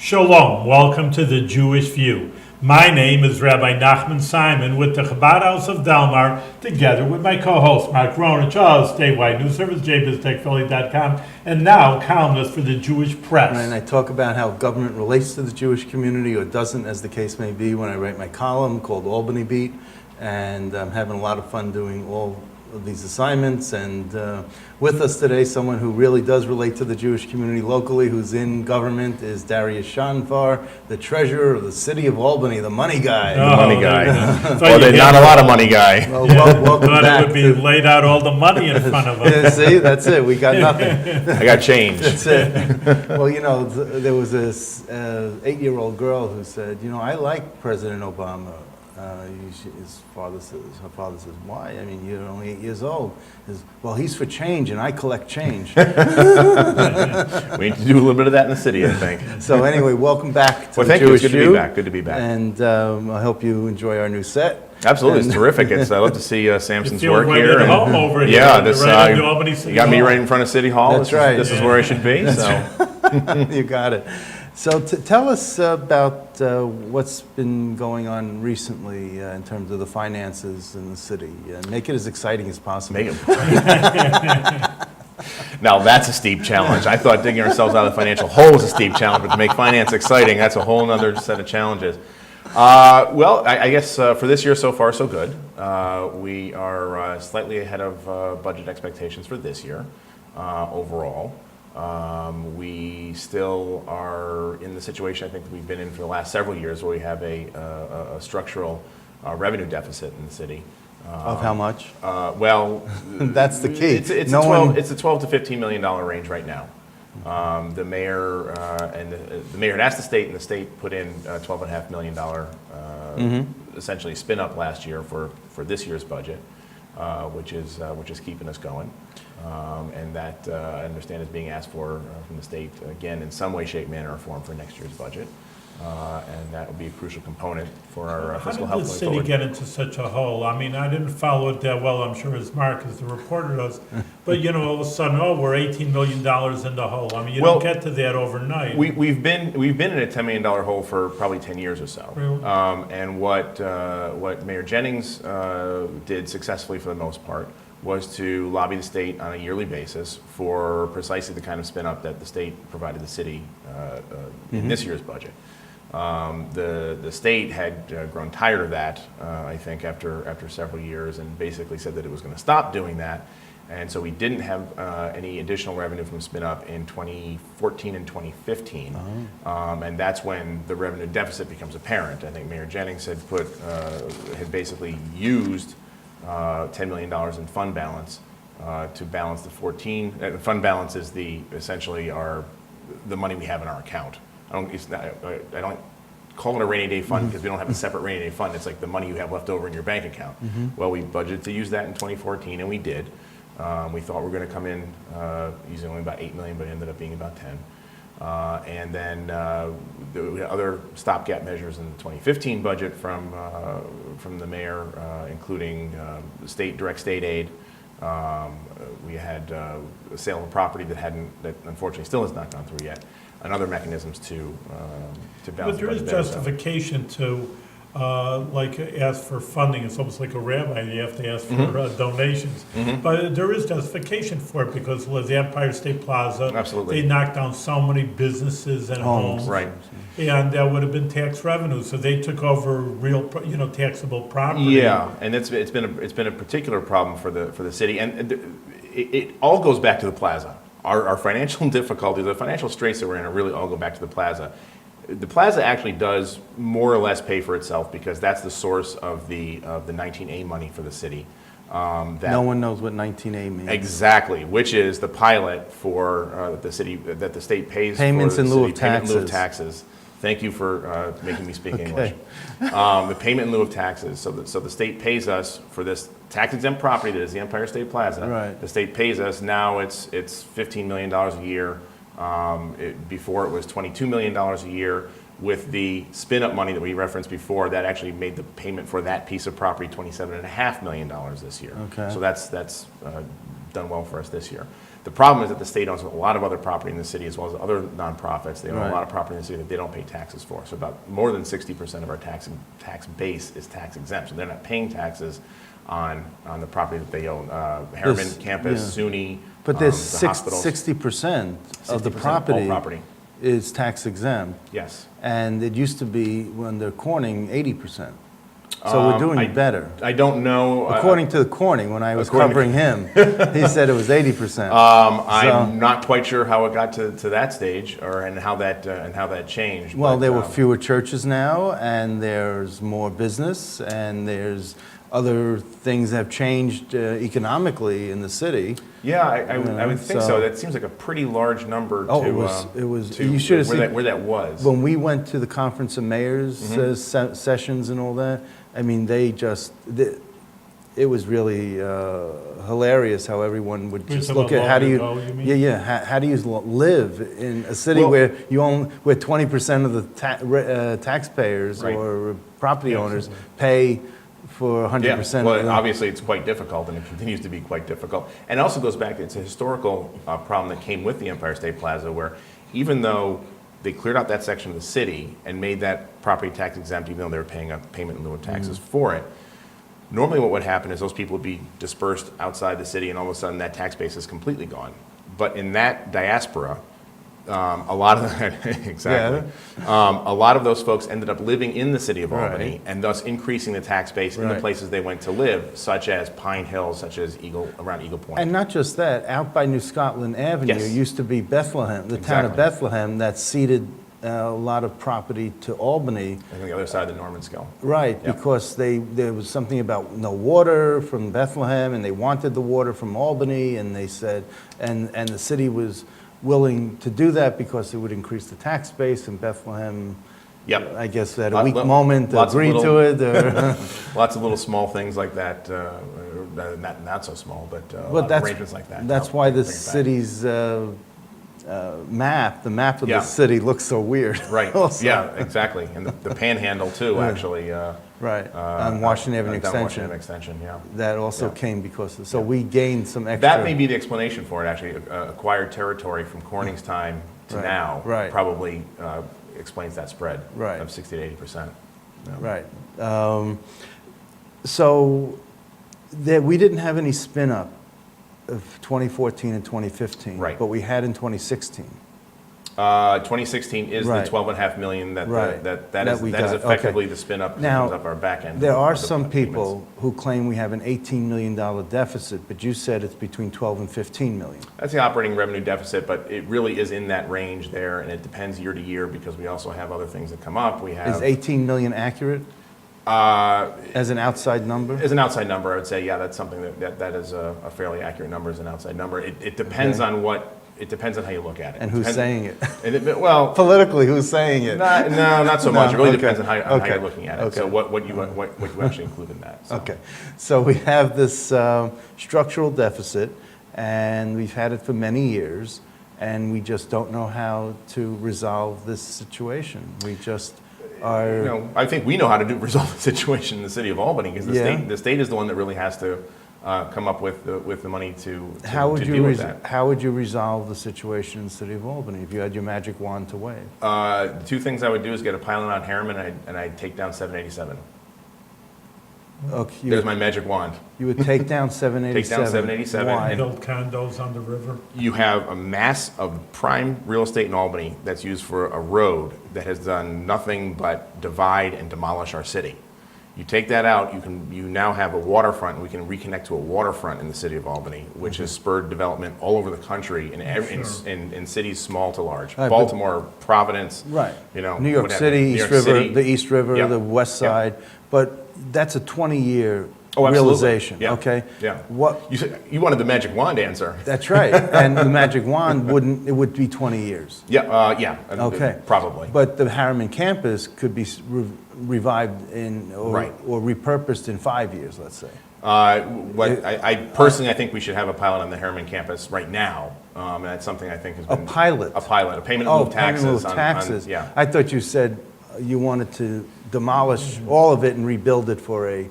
Shalom, welcome to the Jewish View. My name is Rabbi Nachman Simon with the Chabad House of Delmar, together with my co-host Mark Ronich of statewide news service, jbiztechphilly.com, and now columnist for the Jewish Press. And I talk about how government relates to the Jewish community, or doesn't, as the case may be, when I write my column called Albany Beat. And I'm having a lot of fun doing all of these assignments. And with us today, someone who really does relate to the Jewish community locally, who's in government, is Darius, the treasurer of the city of Albany, the money guy. The money guy. Well, Well, not a lot of money guy. Well, Thought welcome it back. would be laid out all the money in front of us. See, that's it. We got nothing. I got change. That's it. Well, you know, there was this 8-year-old girl who said, you know, I like President Obama. Her father says, why? I mean, you're only 8 years old. He says, well, he's for change, and I collect change. We need to do a little bit of that in the city, I think. So anyway, welcome back to Well, the thank you. Jewish It's good to View. be back. Good to be back. And I hope you enjoy our new set. Absolutely, And- it's terrific. I love to see You Samson's feel work right here. at and- home over here. Yeah, You're this right into Albany City you got me Hall. right in front of City Hall. That's This right. This is where I should be. You got it. So tell us about what's been going on recently in terms of the finances in the city. Make it as exciting as possible. Make it. Now that's a steep challenge. I thought digging ourselves out of the financial hole was a steep challenge, but to make finance exciting, that's a whole other set of challenges. Well, I guess for this year, so far, so good. We are slightly ahead of budget expectations for this year overall. We still are in the situation I think that we've been in for the last several years, where we have a structural revenue deficit in the city. Of how much? Well, That's the key. It's a $12 to $15 million range right now. The mayor the mayor had asked the state, and the state put in $12.5 million essentially spin up last year for this year's budget, which is keeping us going. And that I understand is being asked for from the state again in some way, shape, manner, or form for next year's budget. And that will be a crucial component for our fiscal How did health the going city forward. get into such a hole? I mean, I didn't follow it that well, I'm sure as Mark, as the reporter does. But, you know, all of a sudden, we're $18 million in the hole. I mean, you Well, don't get to that overnight. We've been in a $10 million hole for probably 10 years or so. Really? And what Mayor Jennings did successfully for the most part was to lobby the state on a yearly basis for precisely the kind of spin up that the state provided the city in this year's budget. The state had grown tired of that, I think, after several years, and basically said that it was going to stop doing that. And so we didn't have any additional revenue from spin up in 2014 and 2015. And that's when the revenue deficit becomes apparent. I think Mayor Jennings had basically used $10 million in fund balance to balance the 14. Fund balance is essentially the money we have in our account. I don't call it a rainy day fund because we don't have a separate rainy day fund. It's like the money you have left over in your bank account. Well, we budgeted to use that in 2014, and we did. We thought we were going to come in using only about 8 million, but it ended up being about 10. And then we had other stopgap measures in the 2015 budget from the mayor, including direct state aid. We had a sale of a property that unfortunately still has not gone through yet, and other mechanisms to balance. But there the is budget better. justification to, like, ask for funding. It's almost like a rabbi, you have to ask for donations. But there is justification for it, because with the Empire State Plaza, Absolutely. they knocked down so many businesses and homes. Right. And that would have been tax revenue, so they took over real, taxable property. Yeah, and it's been a particular problem for the city, and it all goes back to the plaza. Our financial difficulties, the financial straits that we're in, really all go back to the plaza. The plaza actually does more or less pay for itself, because that's the source of the 19A money for the city. No one knows what 19A means. Exactly, which is the pilot for the city that the state pays Payments for in the lieu city, of payment in lieu of taxes. taxes. Thank you for making me speak Okay. English. The payment in lieu of taxes. So the state pays us for this tax-exempt property that is the Empire State Plaza. Right. The state pays us. Now it's $15 million a year. Before it was $22 million a year. With the spin-up money that we referenced before, that actually made the payment for that piece of property $27.5 million this year. Okay. So that's done well for us this year. The problem is that the state owns a lot of other property in the city as well as other nonprofits. They own Right. a lot of property in the city that they don't pay taxes for. So about more than 60% of our tax base is tax exempt. So they're not paying taxes on the property that they own. Harriman This- campus, yeah. SUNY, But there's the hospitals. 60% of the 60% of all property property. is tax exempt. Yes. And it used to be, when they're Corning, 80%. So we're doing better. I don't know. According to the Corning, when I was according covering him, he said it was 80%. I'm not quite sure how it got to that stage, and how that changed. Well, but, there were fewer churches now, and there's more business, and there's other things that have changed economically in the city. Yeah, I would think so. so- That seems like a pretty large number. Oh, to, it was. to You should have where seen that, where that was. when we went to the conference of mayors Mm-hmm. sessions and all that. I mean, it was really hilarious how everyone would You're just talking look about at how do you, long ago, you mean? yeah. How do you live in a city Well- where 20% of the taxpayers Right. or property Yeah, owners absolutely. pay for 100% Yeah, well, of them? obviously it's quite difficult, and it continues to be quite difficult. And it also goes back, it's a historical problem that came with the Empire State Plaza, where even though they cleared out that section of the city and made that property tax exempt, even though they were paying a payment in lieu of taxes for it, normally what would happen is those people would be dispersed outside the city, and all of a sudden that tax base is completely gone. But in that diaspora, a lot of exactly, a lot of those folks ended up living in the city of Albany, Right. and thus increasing the tax base in the Right. places they went to live, such as Pine Hill, such as around Eagle Point. And not just that, out by New Scotland Avenue Yes. used to be Bethlehem, the town of Exactly. Bethlehem that ceded a lot of property to Albany. on the other side of the Norman scale. Right, Yep. because there was something about no water from Bethlehem, and they wanted the water from Albany, and they said, and the city was willing to do that because it would increase the tax base, and Bethlehem, Yep. I guess at a Lot- weak lo- moment, lots of agreed to little- it. Or, Lots of little small things like that, not so small, but a lot but of that's, arrangements like that. that's help why the bring it back. city's the map of Yeah. the city looks so weird. Right, also. yeah, exactly. And the panhandle too, actually. Right, on Washington Avenue down Washington Extension. Avenue Extension, yeah. That also Yeah. came because, so we gained some extra. That may be the explanation for it, actually. Acquired territory from Corning's time to Right, now right. probably explains that spread Right. of 60 to 80%. Yeah. Right. So we didn't have any spin-up of 2014 and 2015. Right. But we had in 2016. 2016 is Right. the 12.5 million that Right. that That is we that is got, effectively okay. the spin up Now, comes up our back end. There are of the some payments. people who claim we have an $18 million deficit, but you said it's between 12 and 15 million. That's the operating revenue deficit, but it really is in that range there, and it depends year to year because we also have other things that come up. We Is have 18 million accurate uh, as an outside number? as an outside number, I would say, yeah, that's something that is a fairly accurate number as an outside number. It depends Okay. on it depends on how you look at it. And who's saying it? Well, Politically, who's saying it? not so No, much. It really okay. depends on how Okay. you're looking at it. Okay. So what you actually include in that. So. Okay, so we have this structural deficit, and we've had it for many years, and we just don't know how to resolve this situation. We just are. You know, I think we know how to resolve the situation in the city of Albany because Yeah. the state is the one that really has to come up with the money to How would deal you with that. how would you resolve the situation in the city of Albany if you had your magic wand to wave? The two things I would do is get a pilot on Harriman and I'd take down 787. Okay, There's my magic wand. you would take down 787. Take down 787 Why? and- Build condos on the river. You have a mass of prime real estate in Albany that's used for a road that has done nothing but divide and demolish our city. You take that out, you now have a waterfront, and we can reconnect to a waterfront in the city of Albany, which has spurred development all over the country in cities small to large. Right, but- Baltimore, Providence, Right. you know, New York whatever. City, New East York River, City. the East River, Yep. the West Yep. Side, but that's a 20-year Oh, absolutely. realization, Yeah. okay? Yeah. What, You said you wanted the magic wand answer. that's right, and the magic wand it would be 20 years. Yeah. Okay. Probably. But the Harriman campus could be revived Right. or repurposed in 5 years, let's say. I personally, I think we should have a pilot on the Harriman campus right now. And that's something I think has A been. pilot? A pilot, a payment in lieu Oh, of taxes. payment of on- taxes. Yeah. I thought you said you wanted to demolish all of it and rebuild it for a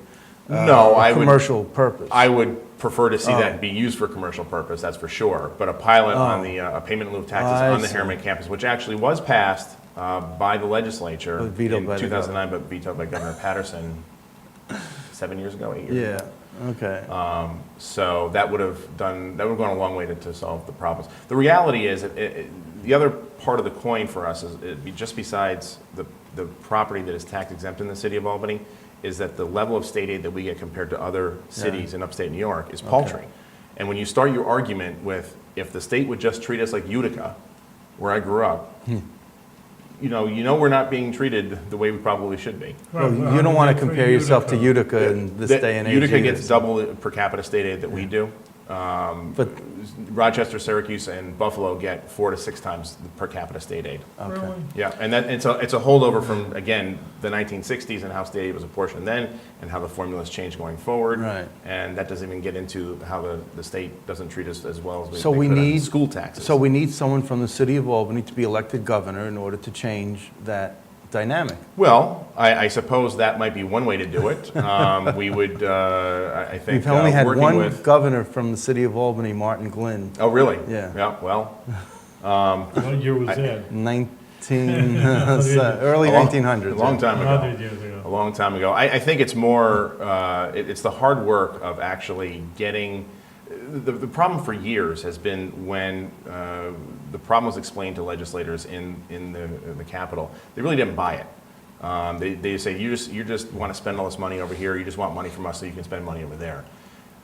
No, I would. commercial purpose. I would prefer to see that be used for commercial purpose, that's for sure. But a pilot on the a payment in lieu of taxes I on the see. Harriman campus, which actually was passed by the legislature But vetoed in by the 2009, but vetoed by Governor Patterson 7 years ago, 8 years ago. Yeah, okay. So that would have gone a long way to solve the problems. The reality is, the other part of the coin for us is, just besides the property that is tax exempt in the city of Albany, is that the level of state aid that we get compared to other cities in upstate New York is paltry. And when you start your argument with, if the state would just treat us like Utica, where I grew up, you know we're not being treated the way we probably should be. Well, you don't want to compare yourself to Utica in this day and age. Utica either, gets so- double the per capita state aid that we do. But, Rochester, Syracuse, and Buffalo get 4 to 6 times the per capita state aid. okay. Yeah, and it's a holdover from, again, the 1960s and how state aid was apportioned then, and how the formulas changed going forward. Right. And that doesn't even get into how the state doesn't treat us as well as So they we could on need school taxes. So we need someone from the city of Albany to be elected governor in order to change that dynamic. Well, I suppose that might be one way to do it. We would, I think, We've only had working one with. governor from the city of Albany, Martin Glynn, Oh, really? Yeah. Yeah. Well, What year was that? 19, early a long- 1900s. A long yeah. time ago. 100 years ago. A long time ago. I think it's more, it's the hard work of actually getting, the problem for years has been when the problem was explained to legislators in the Capitol, they really didn't buy it. They say, you just want to spend all this money over here, you just want money from us so you can spend money over there.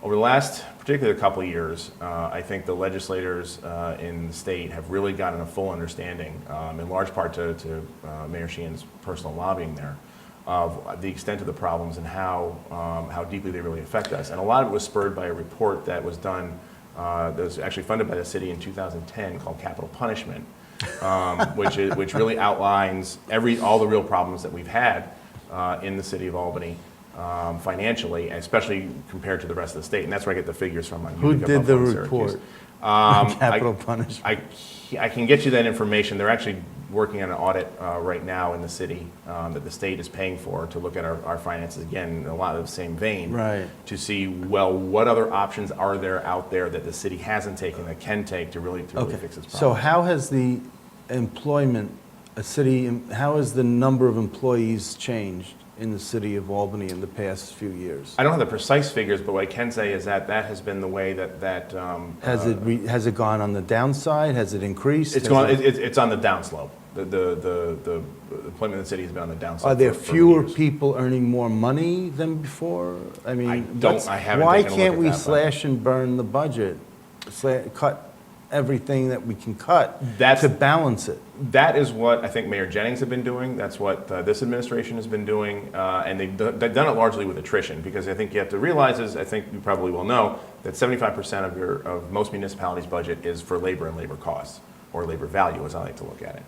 Over the last, particularly a couple of years, I think the legislators in the state have really gotten a full understanding, in large part to Mayor Sheehan's personal lobbying there, of the extent of the problems and how deeply they really affect us. And a lot of it was spurred by a report that was done, that was actually funded by the city in 2010 called Capital Punishment, which really outlines all the real problems that we've had in the city of Albany. Financially, especially compared to the rest of the state, and that's where I get the figures from. On Who Utica, did the Buffalo, and Syracuse. report? Capital punishment. I can get you that information. They're actually working on an audit right now in the city that the state is paying for to look at our finances again in a lot of the same vein. Right. To see, well, what other options are there out there that the city hasn't taken that can take to really fix its problems. So how has the employment, how has the number of employees changed in the city of Albany in the past few years? I don't have the precise figures, but what I can say is that has been the way that Has it gone on the downside? Has it increased? it's on the downslope. The employment in the city has been on the downslope. Are there for fewer years. people earning more money than before? I mean, I haven't why taken a look can't at we that, but- slash and burn the budget? Cut everything that we can cut That's- to balance it. That is what I think Mayor Jennings have been doing. That's what this administration has been doing, and they've done it largely with attrition. Because I think you have to realize, as I think you probably will know, that 75% of most municipalities' budget is for labor and labor costs, or labor value, as I like to look at it.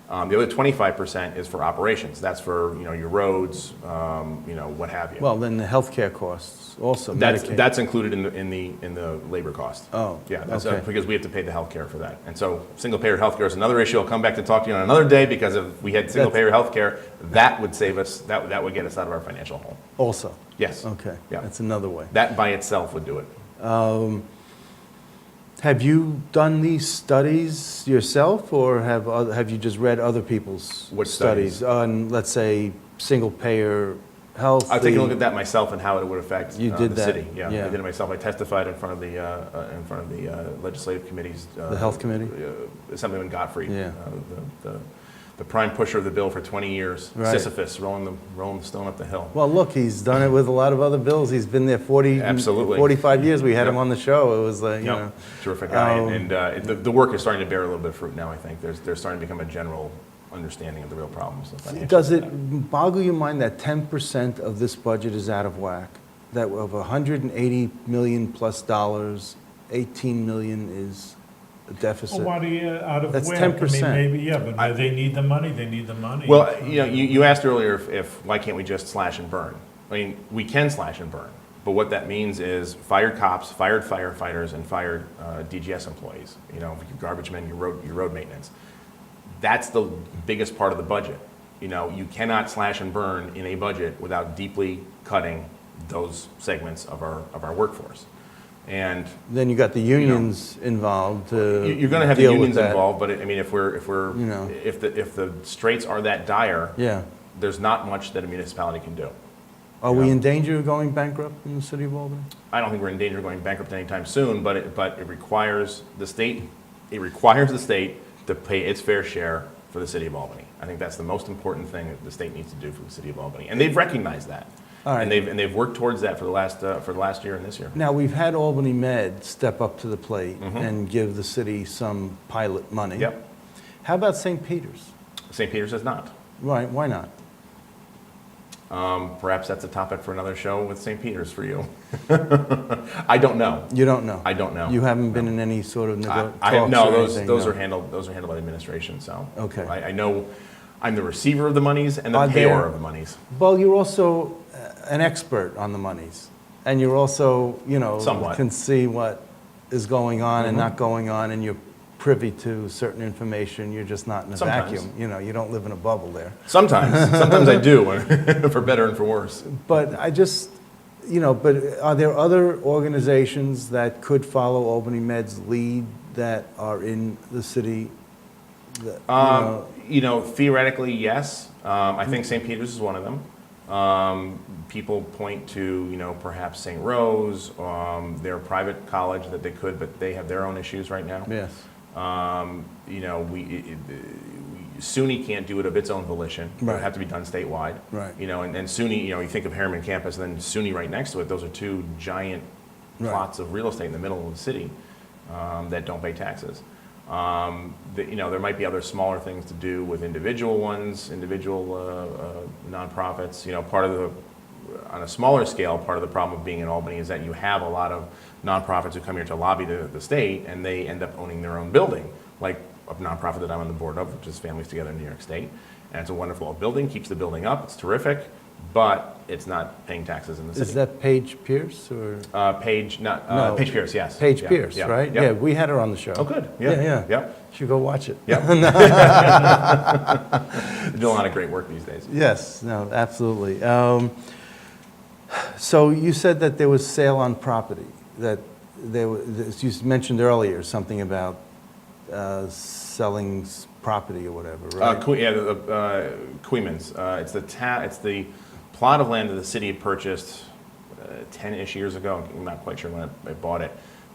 The other 25% is for operations. That's for your roads, what have you. Well, then the healthcare costs also, Medicaid. That's included in the labor cost. Oh, Yeah, that's okay. because we have to pay the healthcare for that. And so single-payer healthcare is another issue. I'll come back to talk to you on another day, because if we had single-payer healthcare, that would save us, that would get us out of our financial hole. Also? Yes. Okay, Yeah. that's another way. That by itself would do it. Have you done these studies yourself, or have you just read other people's What studies? on, let's say, single-payer health? I've taken a look at that myself and how it would affect You did the that, city. Yeah, yeah. I did it myself. I testified in front of the legislative committees. The health committee? Assemblyman Gottfried, Yeah. the prime pusher of the bill for 20 years, Right. Sisyphus rolling the stone up the hill. Well, look, he's done it with a lot of other bills. He's been there Absolutely. 45 years. We had him Yep. on the show. It was like, Yep. Terrific guy, and the work is starting to bear a little bit of fruit now. I think there's starting to become a general understanding of the real problems. Of financial Does it debt. boggle your mind that 10% of this budget is out of whack? That of $180 million plus dollars, 18 million is a deficit? Well, why do you out of That's whack? 10%. I mean, maybe, yeah, but they need the money, they need the money. Well, you asked earlier if why can't we just slash and burn? I mean, we can slash and burn, but what that means is fired cops, fired firefighters, and fired DGS employees. Your garbage men, your road maintenance. That's the biggest part of the budget. You cannot slash and burn in a budget without deeply cutting those segments of our workforce. And Then you got the unions involved to you're going to have the deal with unions that. involved, but I mean, if You know. the straits are that dire, Yeah. there's not much that a municipality can do. Are we in danger of going bankrupt in the city of Albany? I don't think we're in danger of going bankrupt anytime soon, but it requires the state, to pay its fair share for the city of Albany. I think that's the most important thing that the state needs to do for the city of Albany, and they've recognized that. All right. And they've worked towards that for the last year and this year. Now, we've had Albany Med step up to the plate Mm-hmm. and give the city some pilot money. Yep. How about St. Peter's? St. Peter's has not. Right, why not? Perhaps that's a topic for another show with St. Peter's for you. I don't know. You don't know? I don't know. You haven't been in any sort of talks No, or those anything, those no? are handled by the administration. So Okay. I know I'm the receiver of the monies and the Are payor there- of the monies. Well, you're also an expert on the monies, and you're also, Somewhat. can see what is going on and Mhm. not going on, and you're privy to certain information. You're just not in a Sometimes. vacuum. You don't live in a bubble there. Sometimes I do, for better and for worse. But I just, but are there other organizations that could follow Albany Med's lead that are in the city? That, Theoretically, yes. I think St. Peter's is one of them. People point to, perhaps St. Rose, their private college that they could, but they have their own issues right now. Yes. SUNY can't do it of its own volition. It would Right. have to be done statewide. Right. And SUNY, you think of Harriman Campus and then SUNY right next to it. Those are two giant Right. plots of real estate in the middle of the city that don't pay taxes. There might be other smaller things to do with individual nonprofits. On a smaller scale, part of the problem of being in Albany is that you have a lot of nonprofits who come here to lobby the state, and they end up owning their own building, like a nonprofit that I'm on the board of, which is Families Together in New York State. And it's a wonderful building, keeps the building up, it's terrific, but it's not paying taxes in the city. Is that Paige Pierce or? Page Pierce, yes. Paige Yeah, Pierce, yeah, right? yeah. Yeah, we had her on the show. Oh, good. Yeah. Yep. Should go watch it. Yep. They do a lot of great work these days. Yes, no, absolutely. So you said that there was sale on property, that you mentioned earlier something about selling property or whatever, right? Queemans. It's the plot of land that the city had purchased 10-ish years ago. I'm not quite sure when I bought it.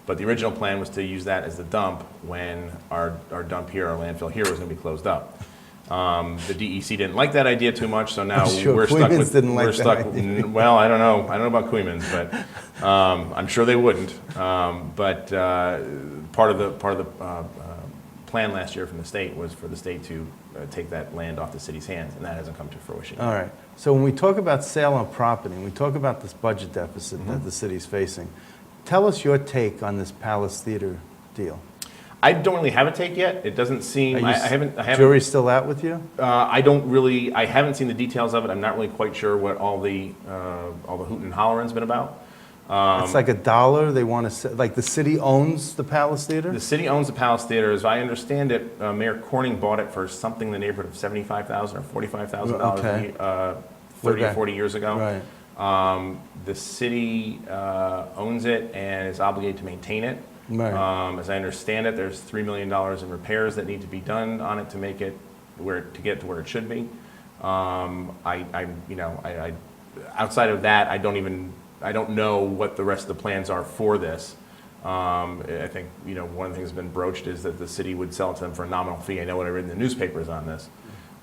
But the original plan was to use that as the dump when our dump here, our landfill here, was going to be closed up. The DEC didn't like that idea too much, so now I'm sure we're stuck Queemans with. didn't like we're that stuck. idea. Well, I don't know. I don't know about Queemans, but I'm sure they wouldn't. But part of the plan last year from the state was for the state to take that land off the city's hands, and that hasn't come to fruition. All right. So when we talk about sale on property, and we talk about this budget deficit Mm-hmm. that the city's facing, tell us your take on this Palace Theater deal. I don't really have a take yet. It doesn't seem. I haven't. Jury's still out with you? I haven't seen the details of it. I'm not really quite sure what all the hoot and hollering's been about. It's like $1. They want to, like the city owns the Palace Theater? The city owns the Palace Theater. As I understand it, Mayor Corning bought it for something in the neighborhood of $75,000 or $45,000 Okay. 30 or Okay. 40 years ago. Right. The city owns it and is obligated to maintain it. Right. As I understand it, there's $3 million in repairs that need to be done on it to make it to get to where it should be. Outside of that, I don't know what the rest of the plans are for this. I think one of the things that's been broached is that the city would sell it to them for a nominal fee. I know what I read in the newspapers on this.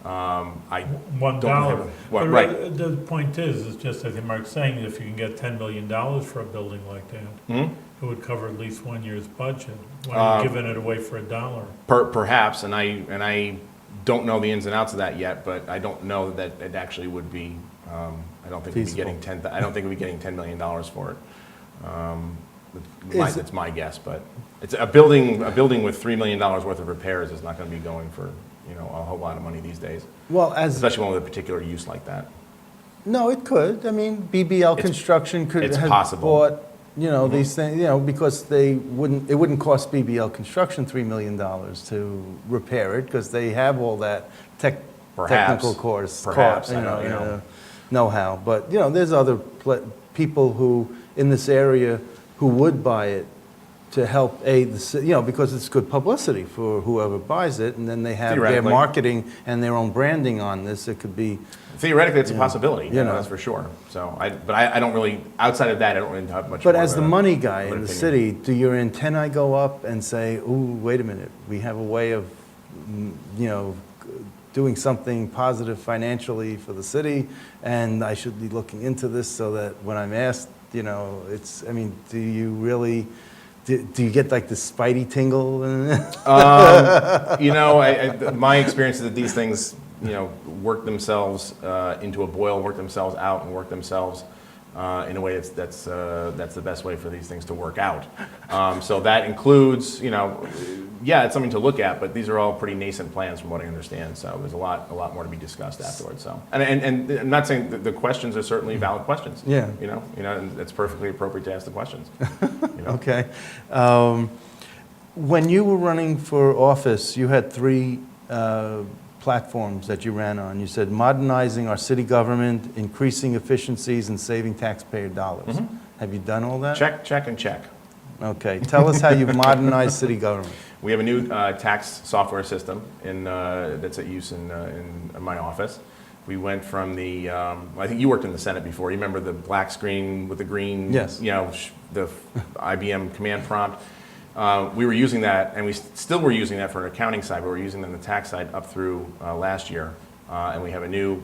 I $1. don't have But right. the point is just, I think Mark's saying, if you can get $10 million for a building like that, Hmm? it would cover at least 1 year's budget. Why are you giving it away for $1? Perhaps, and I don't know the ins and outs of that yet, but I don't know that it actually would be. I don't think we'd be getting I don't think we'd be getting $10 million for it. It's my guess, but it's a building with $3 million worth of repairs is not going to be going for a whole lot of money these days, Well, especially one with a particular use like that. No, it could. I mean, BBL Construction could it's have possible. bought, these things, because it wouldn't cost BBL Construction $3 million to repair it because they have all that technical Perhaps, I don't know. know-how. But, there's other people who, in this area, who would buy it to help aid the city, because it's good publicity for whoever buys it, and then they have their Theoretically. marketing and their own branding on this. It could be, Theoretically, it's a possibility, You know. that's for sure. So, I don't really, outside of that, I don't really have much but more as of the a- money guy of an in the opinion. city, do your antennae go up and say, ooh, wait a minute, we have a way of, doing something positive financially for the city, and I should be looking into this so that when I'm asked, do you really, do you get like the spidey tingle? My experience is that these things, work themselves into a boil, work themselves out, and work themselves in a way that's the best way for these things to work out. So that includes, it's something to look at, but these are all pretty nascent plans from what I understand. So there's a lot more to be discussed afterwards. So, and I'm not saying that the questions are certainly valid questions. Yeah. And it's perfectly appropriate to ask the questions. Okay. When you were running for office, you had three platforms that you ran on. You said modernizing our city government, increasing efficiencies, and saving taxpayer dollars. Mm-hmm. Have you done all that? Check, and check. Okay. Tell us how you've modernized city government. We have a new tax software system that's at use in my office. We went from the, I think you worked in the Senate before. You remember the black screen with the green, Yes. The IBM command prompt. We were using that, and we still were using that for an accounting side, but we're using it on the tax side up through last year. And we have a new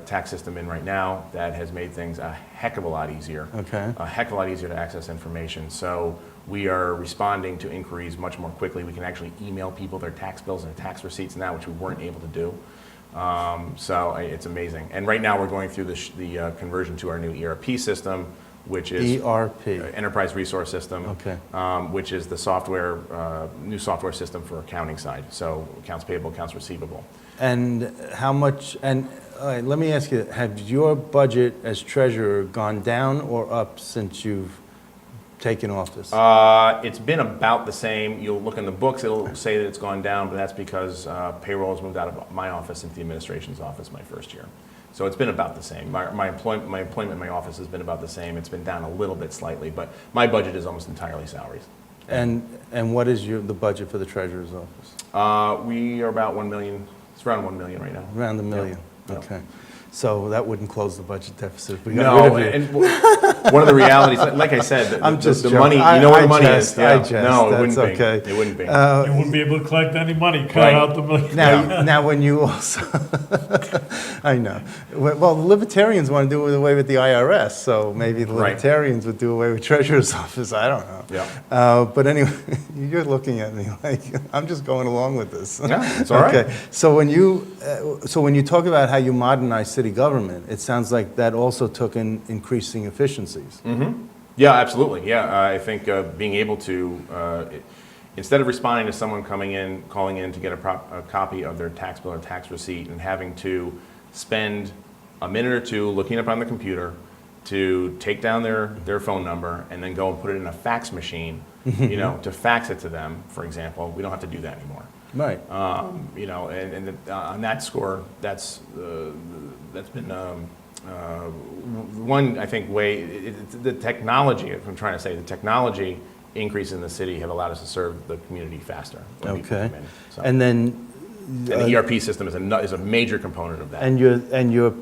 tax system in right now that has made things a heck of a lot easier. Okay. A heck of a lot easier to access information. So we are responding to inquiries much more quickly. We can actually email people their tax bills and tax receipts now, which we weren't able to do. It's amazing. And right now we're going through the conversion to our new ERP system, which is ERP. Enterprise Resource System, Okay. which is the new software system for accounting side. So accounts payable, accounts receivable. And how much, and all right, let me ask you, have your budget as treasurer gone down or up since you've taken office? It's been about the same. You'll look in the books, it'll say that it's gone down, but that's because payroll has moved out of my office into the administration's office my first year. So it's been about the same. My employment in my office has been about the same. It's been down a little bit slightly, but my budget is almost entirely salaries. And what is the budget for the treasurer's office? We are about 1 million, it's around 1 million right now. Around $1 million. Yeah. Okay. So that wouldn't close the budget deficit if we got No, rid of you. and one of the realities, like I said, I'm just the joking. money, you know where the money jest, is. Yeah. I jest. No, it That's wouldn't okay. be. It wouldn't be. You wouldn't be able to collect any money, cut Right. out the million. Now when you also, I know. Well, the libertarians want to do away with the IRS, so maybe the Right. libertarians would do away with treasurer's office. I don't know. Yeah. But anyway, you're looking at me like I'm just going along with this. Yeah, it's all right. Okay. So when you talk about how you modernize city government, it sounds like that also took in increasing efficiencies. Yeah, absolutely. Yeah, I think being able to, instead of responding to someone calling in to get a copy of their tax bill or tax receipt and having to spend a minute or two looking up on the computer to take down their phone number and then go and put it in a fax machine, to fax it to them, for example, we don't have to do that anymore. Right. On that score, that's been one, I think, way. The technology, if I'm trying to say, the technology increase in the city have allowed us to serve the community faster. when people Okay. come in. So- And then. and the ERP system is a major component of that. And your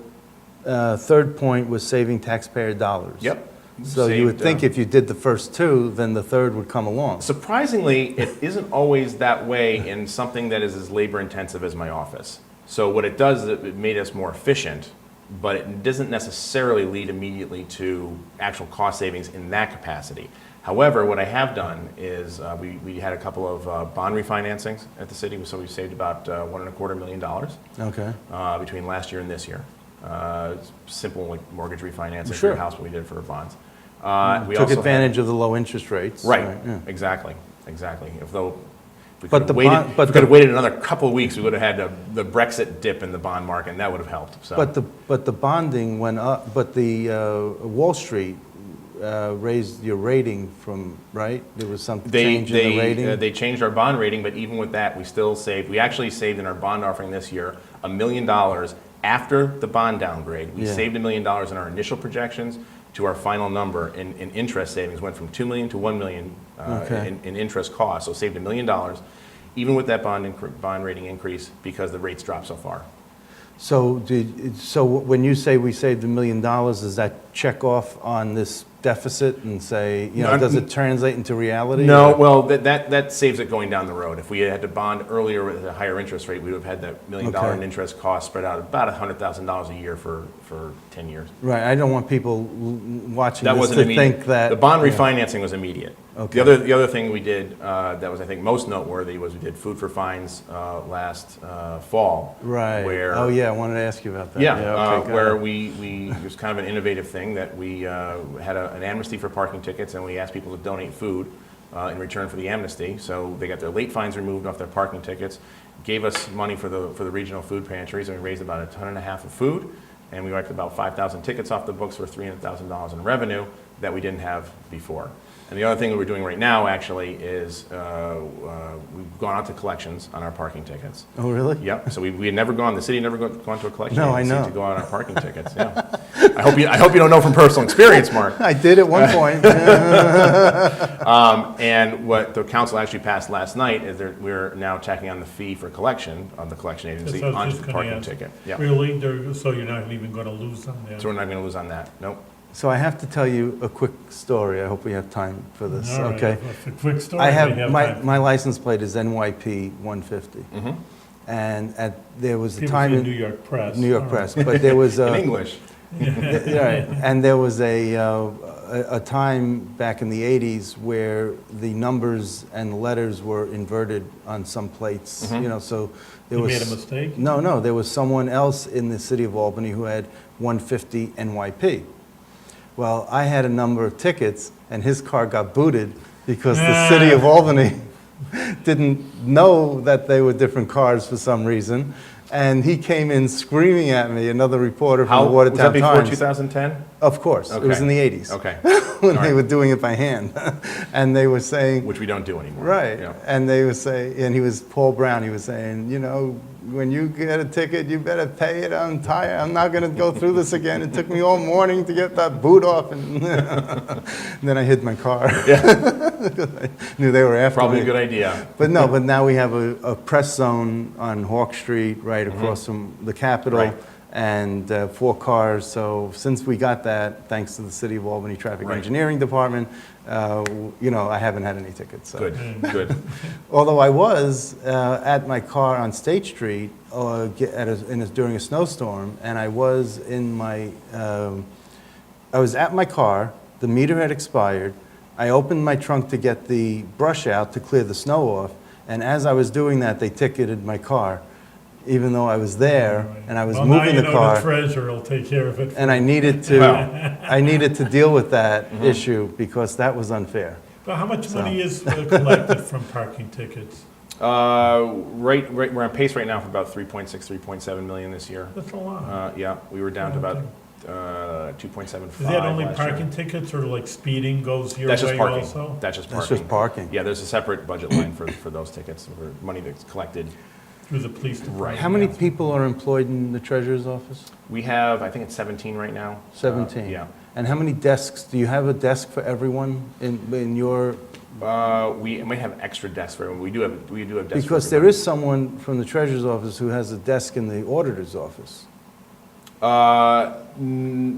third point was saving taxpayer dollars. Yep. So you would Saved, think if you did the first two, then the third would come along. Surprisingly, it isn't always that way in something that is as labor intensive as my office. So what it does is it made us more efficient, but it doesn't necessarily lead immediately to actual cost savings in that capacity. However, what I have done is we had a couple of bond refinancings at the city, so we've saved about $1.25 million Okay. between last year and this year. Simple like mortgage refinancing for Sure. your house, what we did for bonds. We Took also advantage of the low interest rates. Right, yeah. exactly. If though we But could the have waited, bond- but if we could have waited another couple of weeks, we would have had the Brexit dip in the bond market, and that would have helped. So. But the bonding went up, but the Wall Street raised your rating from, right? There was some change in the rating? They changed our bond rating, but even with that, we still saved. We actually saved in our bond offering this year $1 million after the bond downgrade. We Yeah. saved $1 million in our initial projections. to our final number in interest savings went from $2 million to $1 million Okay. in interest costs, so saved $1 million, even with that bond rating increase, because the rates dropped so far. So when you say we saved $1 million, does that check off on this deficit and say, No, does it translate into reality? No, or- well, that saves it going down the road. If we had to bond earlier with a higher interest rate, we would have had that $1 million Okay. in interest cost spread out about $100,000 a year for 10 years. Right, I don't want people watching That this wasn't to immediate. think that. The bond yeah. refinancing was immediate. Okay. The other thing we did that was, I think, most noteworthy was we did food for fines last fall. Right. Where, Oh, yeah, I wanted to ask you about that. yeah, okay, got where it. we it was kind of an innovative thing that we had an amnesty for parking tickets, and we asked people to donate food in return for the amnesty. So they got their late fines removed off their parking tickets, gave us money for the regional food pantries, and we raised about $1.5 ton of food, and we wiped about 5,000 tickets off the books for $300,000 in revenue that we didn't have before. And the other thing that we're doing right now, actually, is we've gone out to collections on our parking tickets. Oh, really? Yep. So we had never gone. The city had never gone to a collection No, I agency know. to go out on our parking tickets. Yeah. I hope you don't know from personal experience, Mark. I did at one point. And what the council actually passed last night is we're now tacking on the fee for collection of the collection agency So I was onto just the gonna parking ask. ticket. Yeah. Really? So you're not even going to lose on that? So we're not going to lose on that. Nope. So I have to tell you a quick story. I hope we have time for this, All right, okay? it's a quick story. I We have, time. my license plate is NYP 150. Mm-hmm. And there was a People time say in New York Press. New York All Press, but there was In a, English. right, and there was a time back in the 80s where the numbers and the letters were inverted on some plates, so there You was... made a mistake? No, there was someone else in the city of Albany who had 150 NYP. Well, I had a number of tickets, and his car got booted because the city of Albany didn't know that they were different cars for some reason. And he came in screaming at me, another reporter from the Was that Watertown before Times. 2010? Of course, it was Okay. in the 80s. Okay. When All they right. were doing it by hand. And they were saying, Which we don't do anymore. right, Yeah. and they would say, and he was Paul Brown, he was saying, when you get a ticket, you better pay it. I'm tired, I'm not gonna go through this again. It took me all morning to get that boot off, and then I hid my car. I knew they were after Probably me. a good idea. But no, but now we have a press zone on Hawk Street, right across from the Capitol, Right. and 4 cars. So since we got that, thanks to the City of Albany Traffic Right. Engineering Department, I haven't had any tickets. So. Good, good. Although I was at my car on State Street during a snowstorm, and I was at my car, the meter had expired, I opened my trunk to get the brush out to clear the snow off, and as I was doing that, they ticketed my car, even though I was there, and I was moving the Well, now car. the treasurer will take care of it. And I needed to, Well. I needed to deal with that issue because that was unfair. But how much money is collected from parking tickets? We're on pace right now for about 3.6, 3.7 million this year. That's a lot. Yeah, we were down to about 2.75 Is that only last year. parking tickets, or like speeding goes your That's just way parking. also? That's just That's parking. just parking. Yeah, there's a separate budget line for those tickets, for money that's collected. Through the police department? Right. How many people are employed in the treasurer's office? We have, I think it's 17 right now. 17? Yeah. And how many desks, do you have a desk for everyone in your, We might have extra desks for everyone. We do have desks. because for there everybody. is someone from the treasurer's office who has a desk in the auditor's office.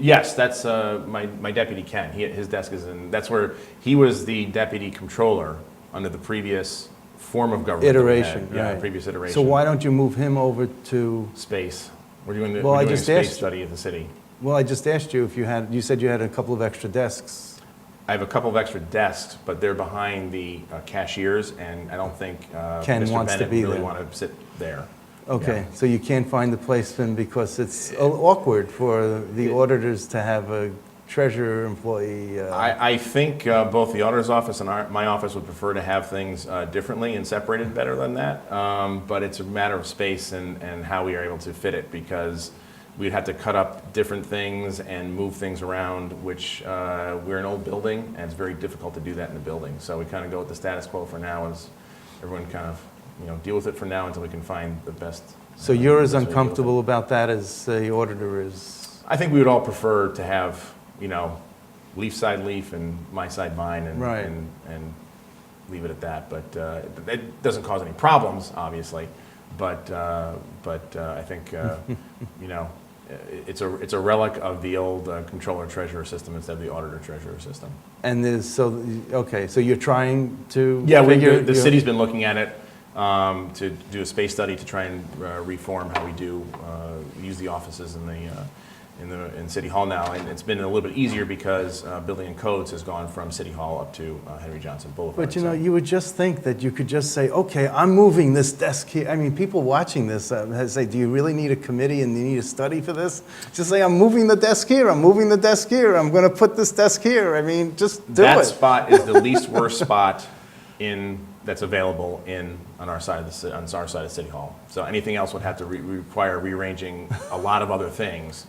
Yes, that's my deputy Ken. His desk is in, that's where, he was the deputy controller under the previous form of government. that we had. Iteration, Yeah, right. previous iteration. So why don't you move him over to, Space. We're doing Well, I a just space asked- study of the city. well, I just asked you if you said you had a couple of extra desks. I have a couple of extra desks, but they're behind the cashiers, and I don't think Ken Mr. wants to Bennett be really there. want to sit there. Okay, so you can't find the placement because it's awkward for the auditors to have a treasurer employee. I think both the auditor's office and my office would prefer to have things differently and separated better than that. But it's a matter of space and how we are able to fit it, because we'd have to cut up different things and move things around, which we're an old building, and it's very difficult to do that in the building. So we kind of go with the status quo for now, as everyone kind of, deal with it for now until we can find the best. So you're as best way to deal with it. uncomfortable about that as the auditor is? I think we would all prefer to have, leaf side leaf and my side mine, and Right. and leave it at that. But it doesn't cause any problems, obviously. But I think you know, it's a relic of the old controller treasurer system instead of the auditor treasurer system. And okay, so you're trying to Yeah, figure... the city's been looking at it to do a space study to try and reform how we do use the offices in City Hall now, and it's been a little bit easier because Building and Codes has gone from City Hall up to Henry Johnson Boulevard. But you know, you would just think that you could just say, okay, I'm moving this desk here. I mean, people watching this say, do you really need a committee and you need a study for this? Just say, I'm moving the desk here, I'm moving the desk here, I'm going to put this desk here. I mean, just do it. That spot is the least worst spot that's available on our side of City Hall. So anything else would have to require rearranging a lot of other things,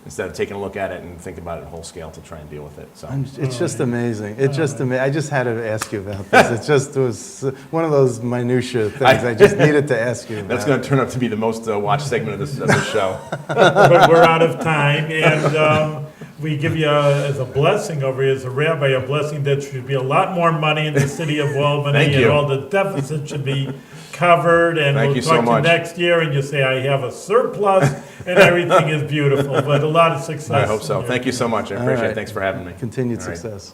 instead of taking a look at it and thinking about it at whole scale to try and deal with it. So It's just amazing. It's just amazing. I just had to ask you about this. It was one of those minutia things. I just needed to ask you about. that's going to turn out to be the most watched segment of this show. But we're out of time, and we give you as a blessing over here, as a rabbi, a blessing that should be a lot more money in the city of Albany, Thank you. and all the deficits should be covered, and Thank we'll you so talk to you much. next year, and you say, I have a surplus, and everything is beautiful, but a lot of success. I hope so. Thank you so much. I appreciate it. right. Thanks for having me. Continued All right. success.